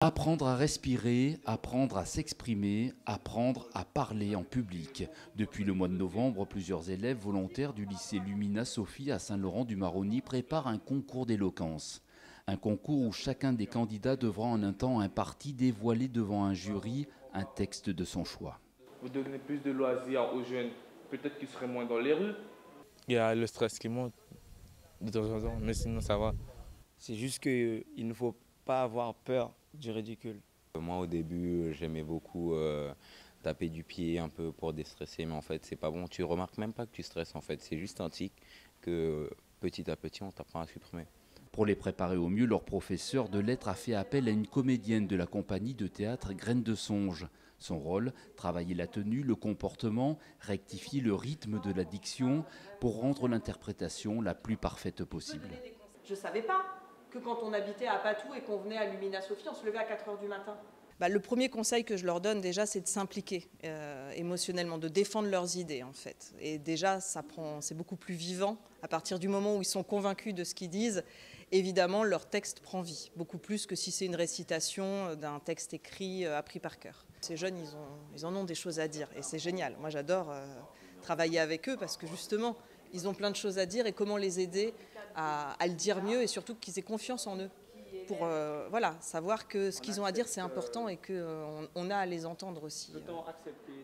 Apprendre à respirer, apprendre à s'exprimer, apprendre à parler en public. Depuis le mois de novembre, plusieurs élèves volontaires du lycée Lumina Sophie à Saint-Laurent-du-Maroni préparent un concours d'éloquence. Un concours où chacun des candidats devra en un temps imparti dévoiler devant un jury un texte de son choix. Vous donnez plus de loisirs aux jeunes, peut-être qu'ils seraient moins dans les rues. Il y a le stress qui monte de temps en temps, mais sinon ça va. C'est juste qu'il ne faut pas avoir peur du ridicule. Moi au début j'aimais beaucoup taper du pied un peu pour déstresser, mais en fait c'est pas bon, tu remarques même pas que tu stresses en fait, c'est juste un tic que petit à petit on t'apprend à supprimer. Pour les préparer au mieux, leur professeur de lettres a fait appel à une comédienne de la compagnie de théâtre Graines de Songe. Son rôle, travailler la tenue, le comportement, rectifier le rythme de la diction pour rendre l'interprétation la plus parfaite possible. Je ne savais pas que quand on habitait à Patou et qu'on venait à Lumina Sophie, on se levait à 4 h du matin. Le premier conseil que je leur donne déjà, c'est de s'impliquer émotionnellement, de défendre leurs idées en fait. Et déjà, c'est beaucoup plus vivant. À partir du moment où ils sont convaincus de ce qu'ils disent, évidemment, leur texte prend vie. Beaucoup plus que si c'est une récitation d'un texte écrit, appris par cœur. Ces jeunes, ils en ont des choses à dire et c'est génial. Moi, j'adore travailler avec eux parce que justement, ils ont plein de choses à dire et comment les aider à le dire mieux et surtout qu'ils aient confiance en eux. Pour savoir que ce qu'ils ont à dire c'est important et qu'on a à les entendre aussi.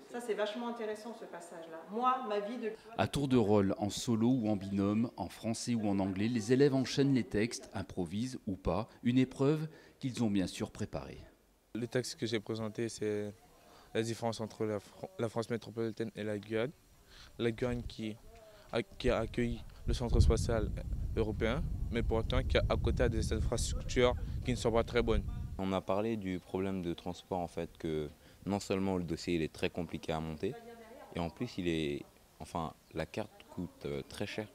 Ça c'est vachement intéressant ce passage-là. Moi, ma vie de... À tour de rôle, en solo ou en binôme, en français ou en anglais, les élèves enchaînent les textes, improvisent ou pas, une épreuve qu'ils ont bien sûr préparée. Le texte que j'ai présenté, c'est la différence entre la France métropolitaine et la Guyane. La Guyane qui a accueilli le centre spatial européen, mais pourtant qui à côté a des infrastructures qui ne sont pas très bonnes. On a parlé du problème de transport en fait, que non seulement le dossier il est très compliqué à monter, et en plus la carte coûte très cher.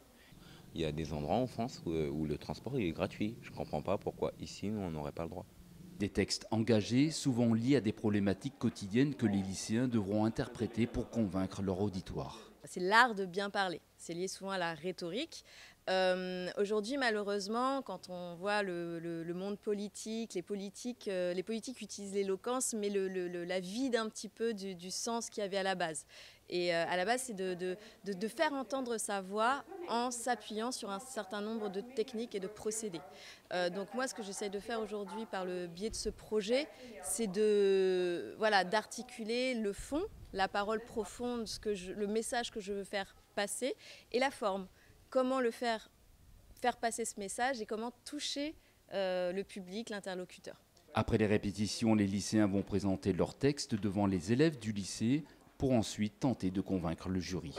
Il y a des endroits en France où le transport il est gratuit. Je ne comprends pas pourquoi ici nous on n'aurait pas le droit. Des textes engagés, souvent liés à des problématiques quotidiennes que les lycéens devront interpréter pour convaincre leur auditoire. C'est l'art de bien parler, c'est lié souvent à la rhétorique. Aujourd'hui, malheureusement, quand on voit le monde politique, les politiques utilisent l'éloquence, mais la vide un petit peu du sens qu'il y avait à la base. Et à la base, c'est de faire entendre sa voix en s'appuyant sur un certain nombre de techniques et de procédés. Donc moi, ce que j'essaie de faire aujourd'hui par le biais de ce projet, c'est d'articuler le fond, la parole profonde, le message que je veux faire passer, et la forme. Comment le faire passer ce message et comment toucher le public, l'interlocuteur. Après les répétitions, les lycéens vont présenter leurs textes devant les élèves du lycée pour ensuite tenter de convaincre le jury.